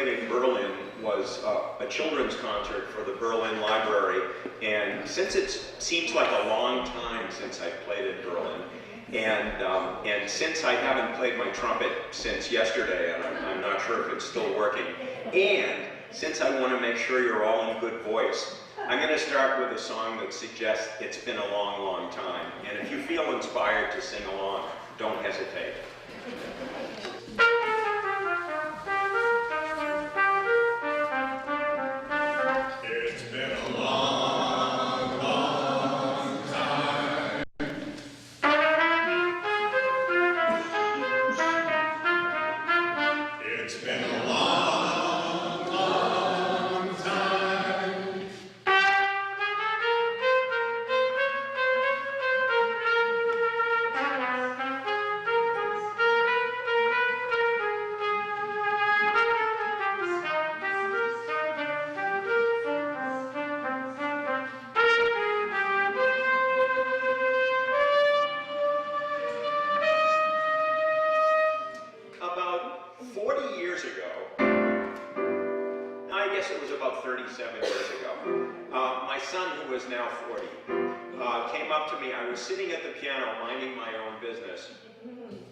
played in Berlin was a children's concert for the Berlin Library, and since it seems like a long time since I played in Berlin, and since I haven't played my trumpet since yesterday, and I'm not sure if it's still working, and since I want to make sure you're all in good voice, I'm going to start with a song that suggests it's been a long, long time, and if you feel inspired to sing along, don't hesitate. It's been a long, long time. It's been a long, long time. About 40 years ago, I guess it was about 37 years ago, my son, who is now 40, came up to me. I was sitting at the piano minding my own business.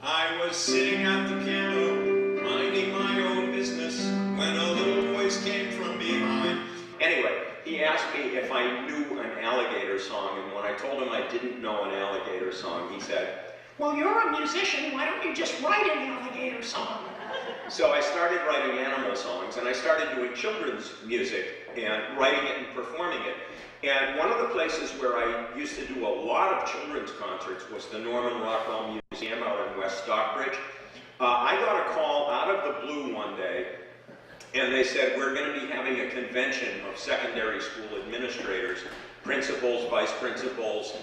I was sitting at the piano minding my own business when a little voice came from behind. Anyway, he asked me if I knew an alligator song, and when I told him I didn't know an alligator song, he said, "Well, you're a musician, why don't you just write an alligator song?" So I started writing animal songs, and I started doing children's music and writing it and performing it. And one of the places where I used to do a lot of children's concerts was the Norman Rockwell Museum out in West Stockbridge. I got a call out of the blue one day, and they said, "We're going to be having a convention of secondary school administrators, principals, vice principals,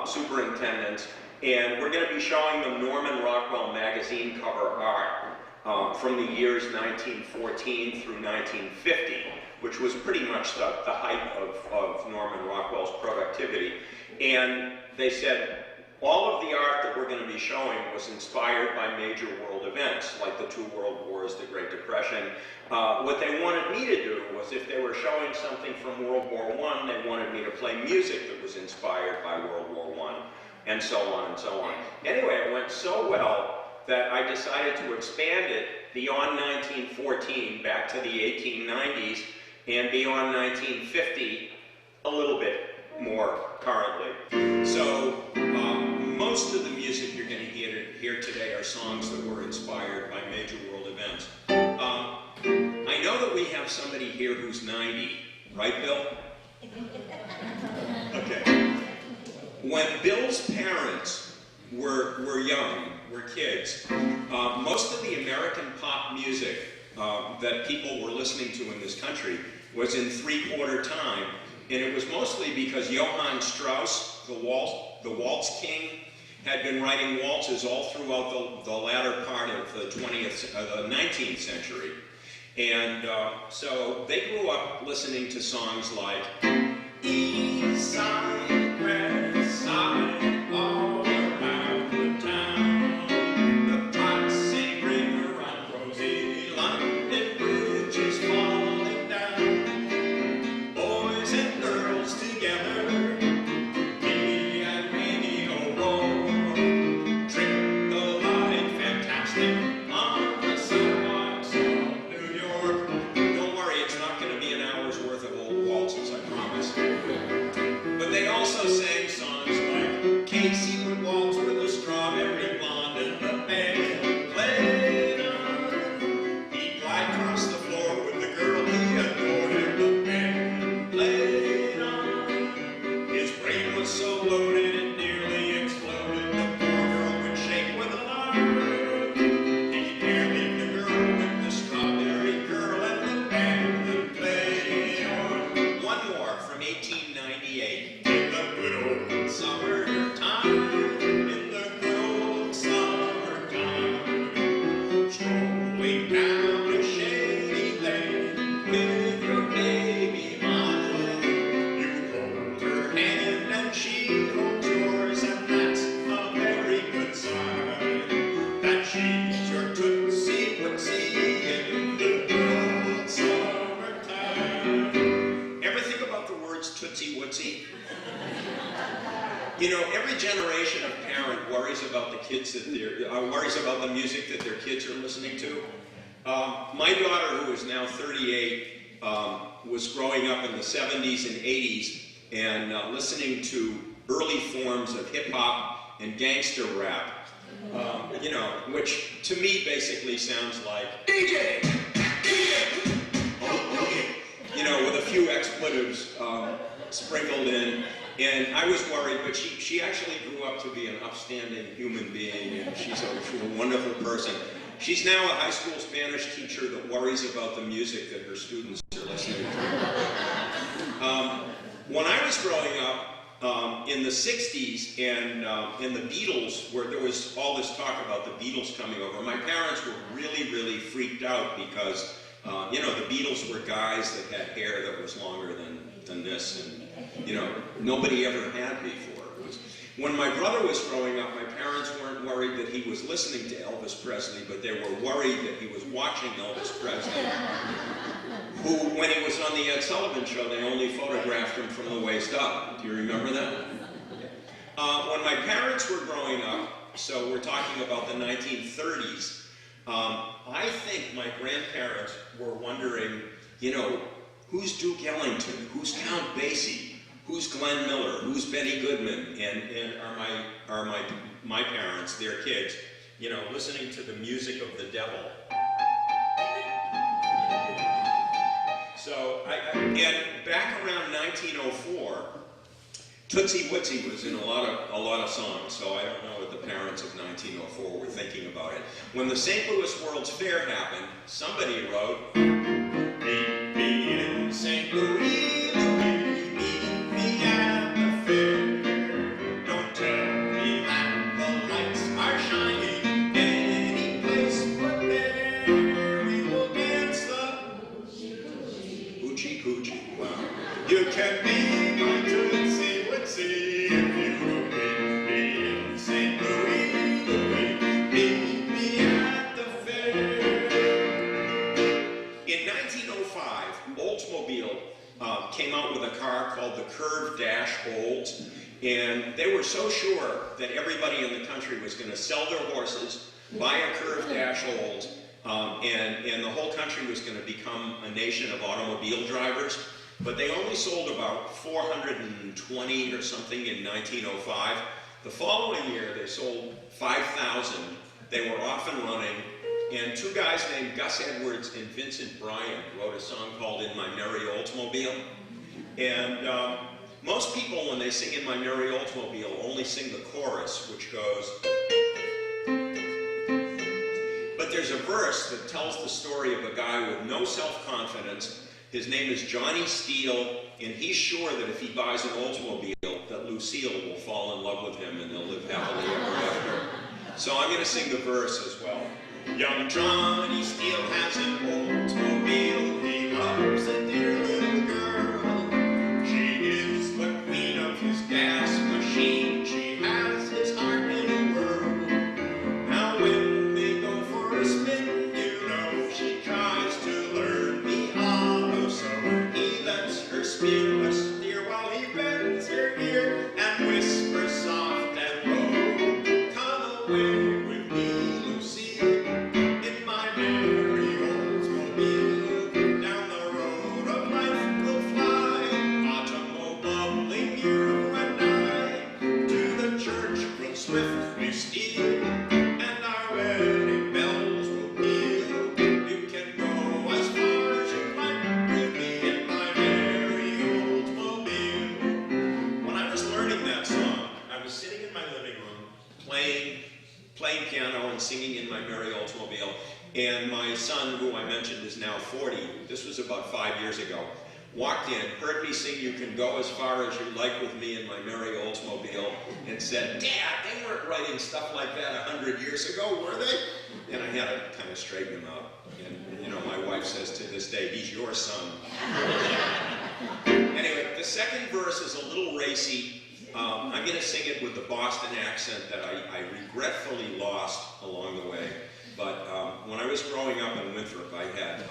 superintendents, and we're going to be showing them Norman Rockwell magazine cover art from the years 1914 through 1950, which was pretty much the height of Norman Rockwell's productivity." And they said, all of the art that we're going to be showing was inspired by major world events, like the two world wars, the Great Depression. What they wanted me to do was, if they were showing something from World War I, they wanted me to play music that was inspired by World War I. And so on and so on. Anyway, it went so well that I decided to expand it beyond 1914 back to the 1890s and beyond 1950 a little bit more currently. So most of the music you're going to hear today are songs that were inspired by major world events. I know that we have somebody here who's 90, right, Bill? Okay. When Bill's parents were young, were kids, most of the American pop music that people were listening to in this country was in three-quarter time, and it was mostly because Johann Strauss, the waltz king, had been writing waltzes all throughout the latter part of the 19th century. And so they grew up listening to songs like East Side, West Side, all around the town. The clocks sing ring around Rosie, London Bridge is falling down. Boys and girls together, me and radio roll. Trip the line, fantastic, on the sidewalks of New York. Don't worry, it's not going to be an hour's worth of old waltzes, I promise. But they also You know, every generation of parent worries about the kids that worries about the music that their kids are listening to. My daughter, who is now 38, was growing up in the 70s and 80s and listening to early forms of hip hop and gangster rap. You know, which to me basically sounds like DJ, DJ, you know, with a few expletives sprinkled in. And I was worried, but she actually grew up to be an upstanding human being, and she's a wonderful person. She's now a high school Spanish teacher that worries about the music that her students are listening to. When I was growing up, in the 60s and in the Beatles, where there was all this talk about the Beatles coming over, my parents were really, really freaked out because, you know, the Beatles were guys that had hair that was longer than this, and, you know, nobody ever had before. When my brother was growing up, my parents weren't worried that he was listening to Elvis Presley, but they were worried that he was watching Elvis Presley, who, when he was on the Ed Sullivan Show, they only photographed him from the waist up. Do you remember that? When my parents were growing up, so we're talking about the 1930s, I think my grandparents were wondering, you know, who's Duke Ellington? Who's Count Basie? Who's Glenn Miller? Who's Benny Goodman? And are my parents, their kids, you know, listening to the music of the devil? So, and back around 1904, Tootsie Wootsie was in a lot of songs. So I don't know what the parents of 1904 were thinking about it. When the St. Louis World's Fair happened, somebody wrote, "Meet me in St. Louis." You can be my Tootsie Wootsie if you meet me in St. Louis, meet me at the fair. In 1905, Oldsmobile came out with a car called the Curve Dash Olds, and they were so sure that everybody in the country was going to sell their horses, buy a Curve Dash Old, and the whole country was going to become a nation of automobile drivers. But they only sold about 420 or something in 1905. The following year, they sold 5,000. They were off and running. And two guys named Gus Edwards and Vincent Bryan wrote a song called "In My Merry Oldsmobile." And most people, when they sing "In My Merry Oldsmobile," only sing the chorus, which goes... But there's a verse that tells the story of a guy with no self-confidence. His name is Johnny Steele, and he's sure that if he buys an Oldsmobile, that Lucille will fall in love with him and they'll live happily ever after. So I'm going to sing the verse as well. Young Johnny Steele has an Oldsmobile. He loves a dear little girl. She is the queen of his gas machine. She has his heart in a whirl. Now when they go for a spin, you know she tries to learn the so he lets her spin a steer while he bends her ear and whispers soft and low, "Come away with me, Lucy, in my merry Oldsmobile. Down the road of life we'll fly, automobile you and I, to the church we'll swiftly steal, and our wedding bells will peal. You can go as far as you like. Playing piano and singing "In My Merry Oldsmobile," and my son, who I mentioned is now 40, this was about 5 years ago, walked in, heard me sing "You Can Go As Far As You Like With Me in My Merry Oldsmobile," and said, "Dad, they weren't writing stuff like that 100 years ago, were they?" And I had to kind of straighten him out. And, you know, my wife says to this day, "He's your son." Anyway, the second verse is a little racy. I'm going to sing it with the Boston accent that I regretfully lost along the way. But when I was growing up in Winthrop, I had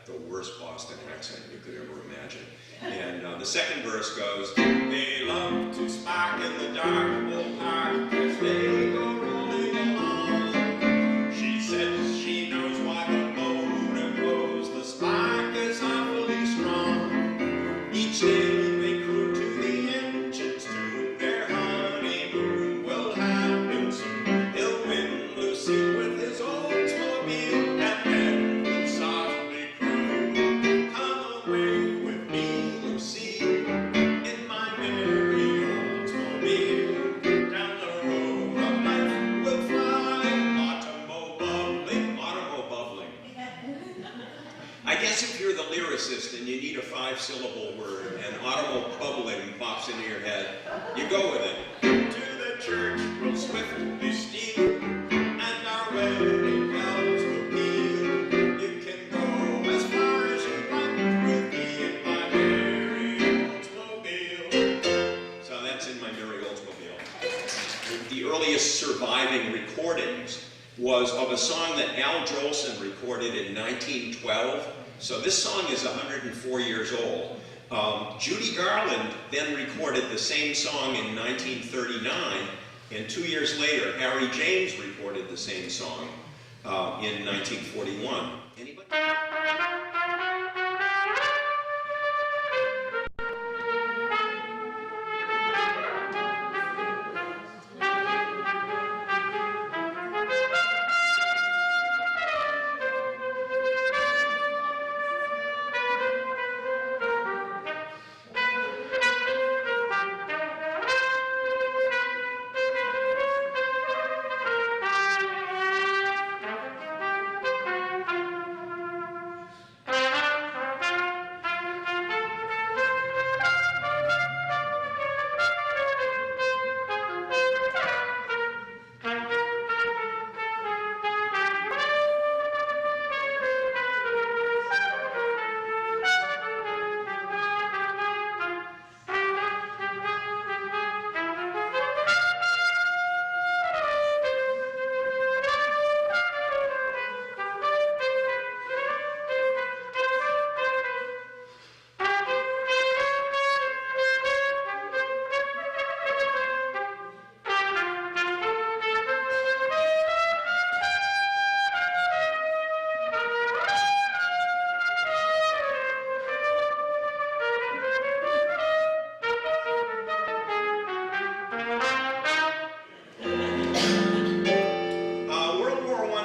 the worst Boston accent you could ever imagine. And the second verse goes, they love to spark in the dark old park as they go rolling along. She says she knows why the motor grows, the spark is awfully strong. Each day they crew to the engines tune, their honeymoon will happen soon. He'll win Lucy with his Oldsmobile, and then he'll softly croon, come away with me, Lucy, in my merry Oldsmobile. Down the road of life we'll fly, automo bubbling, automo bubbling. I guess if you're the lyricist and you need a 5-syllable word and automo bubbling pops into your head, you go with it. To the church we'll swiftly steal, and our wedding bells will peal. You can go as far as you like with me in my merry Oldsmobile. So that's in my merry Oldsmobile. The earliest surviving recordings was of a song that Al Jolson recorded in 1912. So this song is 104 years old. Judy Garland then recorded the same song in 1939, and 2 years later, Harry James recorded the same song in 1941. Anybody?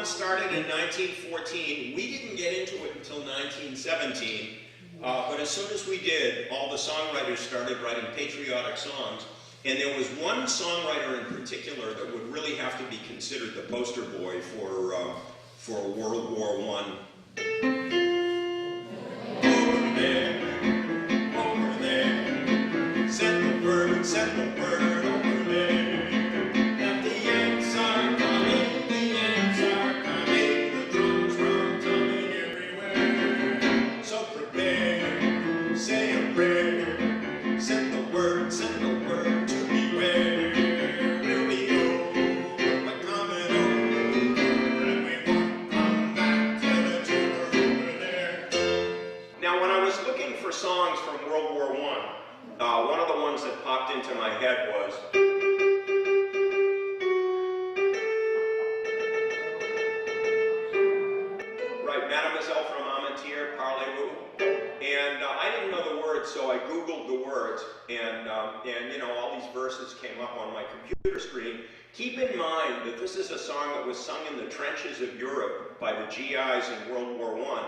Started in 1914. We didn't get into it until 1917, but as soon as we did, all the songwriters started writing patriotic songs, and there was one songwriter in particular that would really have to be considered the poster boy for World War I. Over there, send the word, over there. That the Yanks are coming, the Yanks are coming, the drums are drumming everywhere. So prepare, say a prayer, send the word to beware. We'll be over, we're coming over, and we won't come back till the two are over there. Now, when I was looking for songs from World War I, one of the ones that popped into my head was Mademoiselle from Armentières, Parlez-vous? And I didn't know the words, so I Googled the words, and you know, all these verses came up on my computer screen. Keep in mind that this is a song that was sung in the trenches of Europe by the GIs in World War I.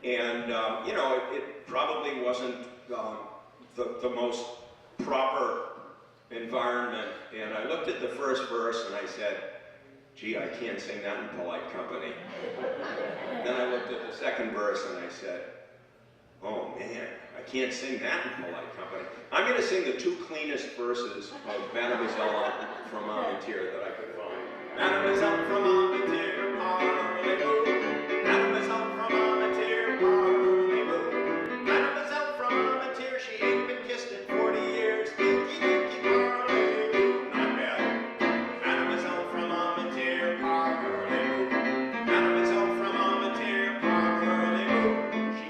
And, you know, it probably wasn't the most proper environment. And I looked at the first verse and I said, gee, I can't sing that in polite company. Then I looked at the second verse and I said, oh man, I can't sing that in polite company. I'm going to sing the two cleanest verses of Mademoiselle from Armentières that I could find. Mademoiselle from Armentières, parlez-vous. Mademoiselle from Armentières, parlez-vous. Mademoiselle from Armentières, she ain't been kissed in 40 years. Dinky, dinky, parlez-vous. Not bad. Mademoiselle from Armentières, parlez-vous. Mademoiselle from Armentières, parlez-vous. She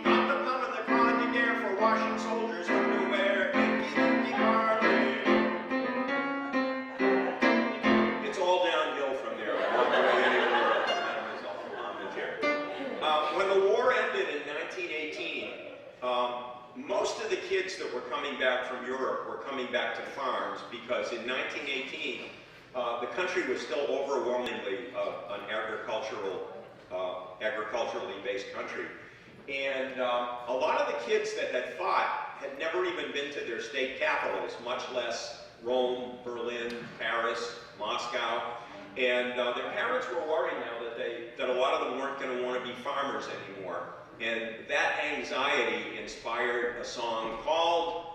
1918, most of the kids that were coming back from Europe were coming back to farms because in 1918, the country was still overwhelmingly an agriculturally based country. And a lot of the kids that had fought had never even been to their state capitals, much less Rome, Berlin, Paris, Moscow. And their parents were worried now that a lot of them weren't going to want to be farmers anymore. And that anxiety inspired a song called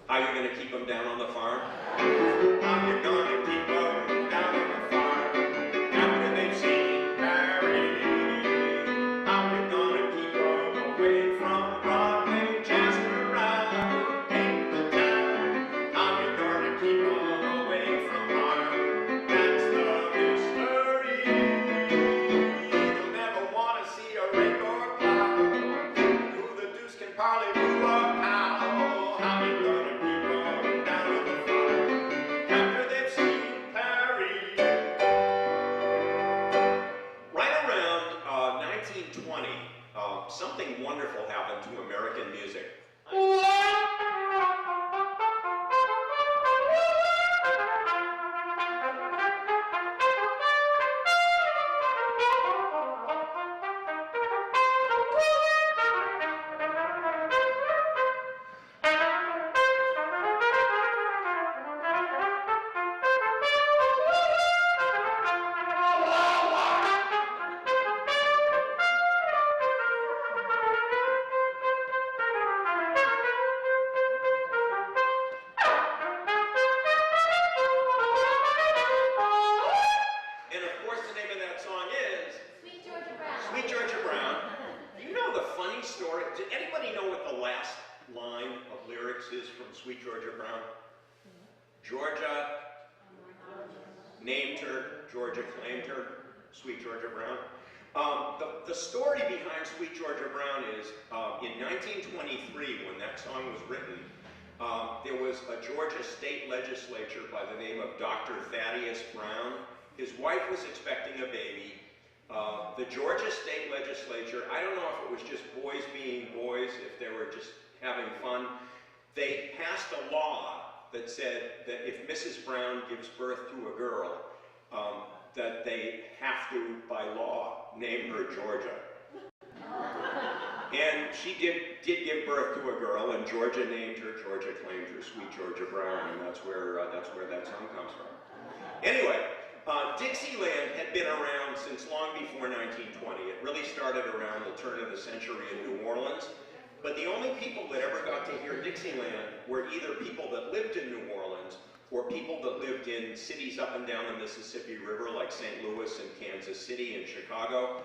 How You Gonna Keep Them Down on the Farm? How you gonna keep them down on the farm after they've seen Paris? How you gonna keep them away from Broadway, Chester around, paint the town? How you gonna keep them away from harm? That's the mystery. You'll never want to see a rake or plow. Who the deuce can parley move a cow? How you gonna keep them down on the farm after they've seen Paris? Right around 1920, something wonderful happened to American music. Sweet Georgia Brown. Georgia named her, Georgia claimed her, Sweet Georgia Brown. The story behind Sweet Georgia Brown is in 1923, when that song was written, there was a Georgia state legislature by the name of Dr. Thaddeus Brown. His wife was expecting a baby. The Georgia state legislature, I don't know if it was just boys being boys, if they were just having fun, they passed a law that said that if Mrs. Brown gives birth to a girl, that they have to, by law, name her Georgia. And she did give birth to a girl, and Georgia named her, Georgia claimed her, Sweet Georgia Brown, and that's where that song comes from. Anyway, Dixieland had been around since long before 1920. It really started around the turn of the century in New Orleans. But the only people that ever got to hear Dixieland were either people that lived in New Orleans or people that lived in cities up and down the Mississippi River like St. Louis and Kansas City and Chicago,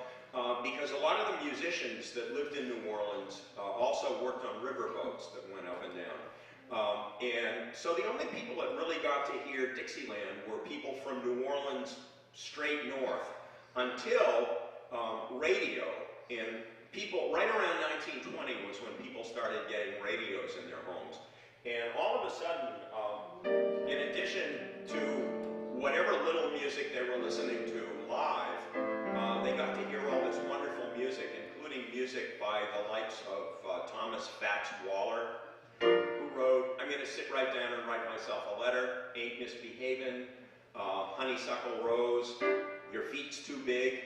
because a lot of the musicians that lived in New Orleans also worked on riverboats that went up and down. And so the only people that really got to hear Dixieland were people from New Orleans straight north until radio. And people, right around 1920 was when people started getting radios in their homes. And all of a sudden, in addition to whatever little music they were listening to live, they got to hear all this wonderful music, including music by the likes of Thomas Fats Waller, who wrote, I'm going to sit right down and write myself a letter, Ain't Misbehavin', Honeysuckle Rose, Your Feet's Too Big.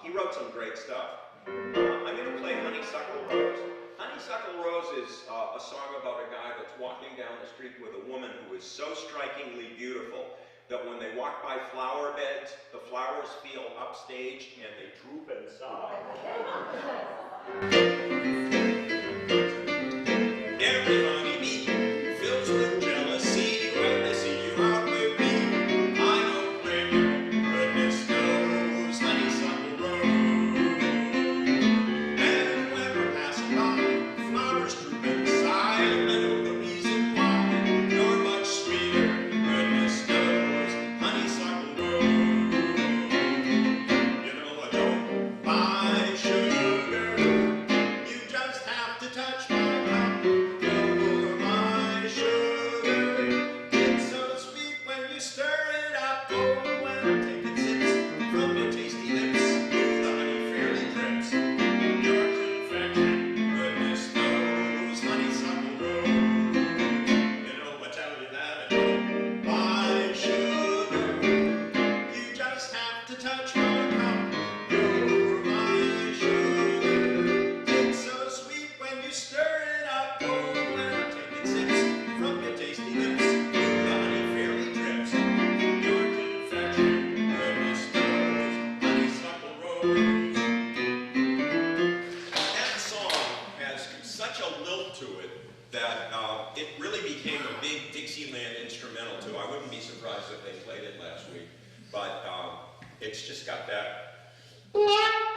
He wrote some great stuff. I'm going to play Honeysuckle Rose. Honeysuckle Rose is a song about a guy that's walking down the street with a woman who is so strikingly beautiful that when they walk by flower beds, the flowers feel upstaged and they droop and sigh. Every honeybee fills with jealousy when they see you out with me. I don't blame you, goodness knows, honeysuckle rose. And when we're passing by, flowers droop and sigh. I know the reason why. You're much sweeter, goodness knows, honeysuckle rose. You know I don't buy sugar. they played it last week. But it's just got that